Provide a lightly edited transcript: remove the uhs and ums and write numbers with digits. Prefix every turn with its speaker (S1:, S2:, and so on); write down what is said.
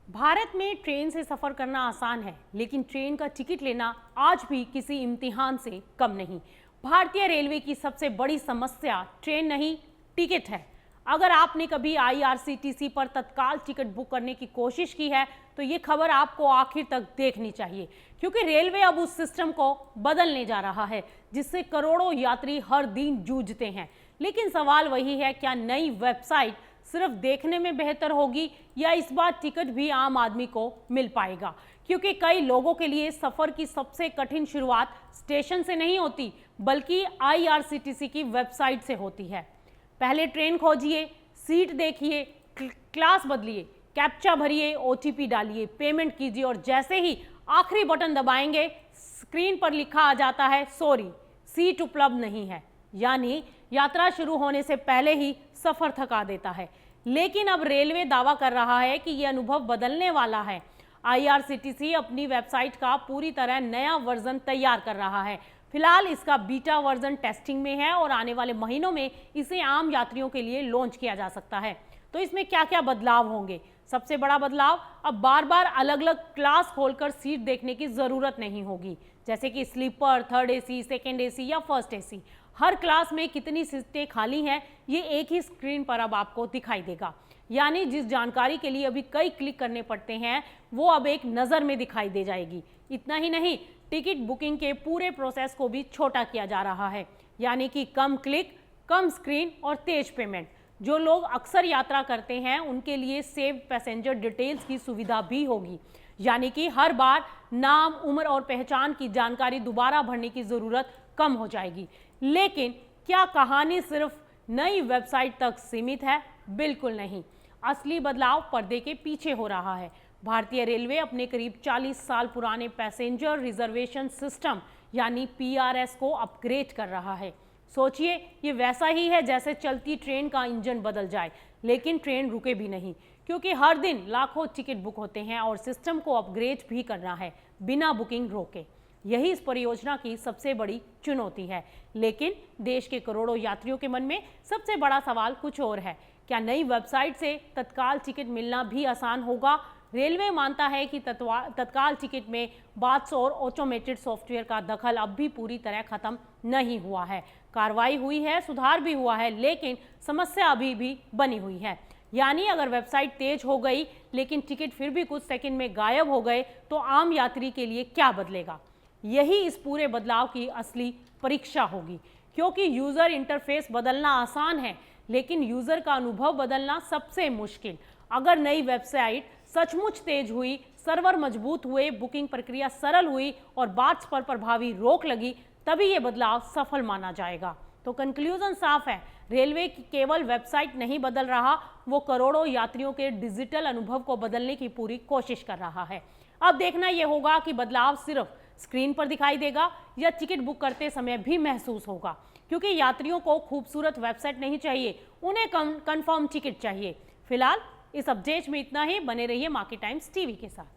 S1: भारत में ट्रेन से सफर करना आसान है, लेकिन ट्रेन का टिकट लेना आज भी किसी इम्तिहान से कम नहीं। भारतीय रेलवे की सबसे बड़ी समस्या ट्रेन नहीं, टिकट है। अगर आपने कभी आईआरसीटीसी पर तत्काल टिकट बुक करने की कोशिश की है, तो ये खबर आपको आखिर तक देखनी चाहिए, क्योंकि रेलवे अब उस सिस्टम को बदलने जा रहा है जिससे करोड़ों यात्री हर दिन जूझते हैं। लेकिन सवाल वही है, क्या नई वेबसाइट सिर्फ देखने में बेहतर होगी या इस बार टिकट भी आम आदमी को मिल पाएगा? क्योंकि कई लोगों के लिए सफर की सबसे कठिन शुरुआत स्टेशन से नहीं होती, बल्कि आईआरसीटीसी की वेबसाइट से होती है। पहले ट्रेन खोजिए, सीट देखिए, क्लास बदलिए, कैप्चा भरिए, ओटीपी डालिए, पेमेंट कीजिए और जैसे ही आखिरी बटन दबाएंगे, स्क्रीन पर लिखा आ जाता है सॉरी, सीट उपलब्ध नहीं है। यानी यात्रा शुरू होने से पहले ही सफर थका देता है। लेकिन अब रेलवे दावा कर रहा है कि यह अनुभव बदलने वाला है। आईआरसीटीसी अपनी वेबसाइट का पूरी तरह नया वर्जन तैयार कर रहा है। फिलहाल इसका बीटा वर्जन टेस्टिंग में है और आने वाले महीनों में इसे आम यात्रियों के लिए लॉन्च किया जा सकता है। तो इसमें क्या क्या बदलाव होंगे? सबसे बड़ा बदलाव, अब बार बार अलग अलग क्लास खोलकर सीट देखने की जरूरत नहीं होगी, जैसे कि sleeper, third AC, second AC या फर्स्ट एसी। हर क्लास में कितनी सीटें खाली हैं, ये एक ही स्क्रीन पर अब आपको दिखाई देगा। यानी जिस जानकारी के लिए अभी कई क्लिक करने पड़ते हैं, वो अब एक नज़र में दिखाई दे जाएगी। इतना ही नहीं, टिकट बुकिंग के पूरे प्रोसेस को भी छोटा किया जा रहा है, यानी कि कम क्लिक, कम स्क्रीन और तेज पेमेंट। जो लोग अक्सर यात्रा करते हैं, उनके लिए सेव पैसेंजर डिटेल्स की सुविधा भी होगी, यानी कि हर बार नाम, उम्र और पहचान की जानकारी दोबारा भरने की ज़रूरत कम हो जाएगी। लेकिन क्या कहानी सिर्फ नई वेबसाइट तक सीमित है? बिल्कुल नहीं। असली बदलाव पर्दे के पीछे हो रहा है। भारतीय रेलवे अपने करीब 40 साल पुराने पैसेंजर रिजर्वेशन सिस्टम यानी पीआरएस को अपग्रेड कर रहा है। सोचिए, ये वैसा ही है जैसे चलती ट्रेन का इंजन बदल जाए, लेकिन ट्रेन रुके भी नहीं, क्योंकि हर दिन लाखों टिकट बुक होते हैं और सिस्टम को अपग्रेड भी करना है बिना बुकिंग रोके। यही इस परियोजना की सबसे बड़ी चुनौती है। लेकिन देश के करोड़ों यात्रियों के मन में सबसे बड़ा सवाल कुछ और है। क्या नई वेबसाइट से तत्काल टिकट मिलना भी आसान होगा? रेलवे मानता है कि तत्काल टिकट में बात्स और ऑटोमेटेड सॉफ्टवेयर का दखल अब भी पूरी तरह खत्म नहीं हुआ है। कार्रवाई हुई है, सुधार भी हुआ है, लेकिन समस्या अभी भी बनी हुई है। यानी अगर वेबसाइट तेज हो गई लेकिन टिकट फिर भी कुछ सेकंड में गायब हो गए, तो आम यात्री के लिए क्या बदलेगा? यही इस पूरे बदलाव की असली परीक्षा होगी, क्योंकि यूजर इंटरफेस बदलना आसान है, लेकिन यूजर का अनुभव बदलना सबसे मुश्किल। अगर नई वेबसाइट सचमुच तेज हुई, सर्वर मजबूत हुए, बुकिंग प्रक्रिया सरल हुई और बात्स पर प्रभावी रोक लगी, तभी ये बदलाव सफल माना जाएगा। तो कंक्लूजन साफ है, रेलवे की केवल वेबसाइट नहीं बदल रहा, वो करोड़ों यात्रियों के डिजिटल अनुभव को बदलने की पूरी कोशिश कर रहा है। अब देखना यह होगा कि बदलाव सिर्फ स्क्रीन पर दिखाई देगा या टिकट बुक करते समय भी महसूस होगा, क्योंकि यात्रियों को खूबसूरत वेबसाइट नहीं चाहिए, उन्हें कंफर्म टिकट चाहिए। फिलहाल इस अपडेट में इतना ही। बने रहिए मार्केट टाइम्स टीवी के साथ।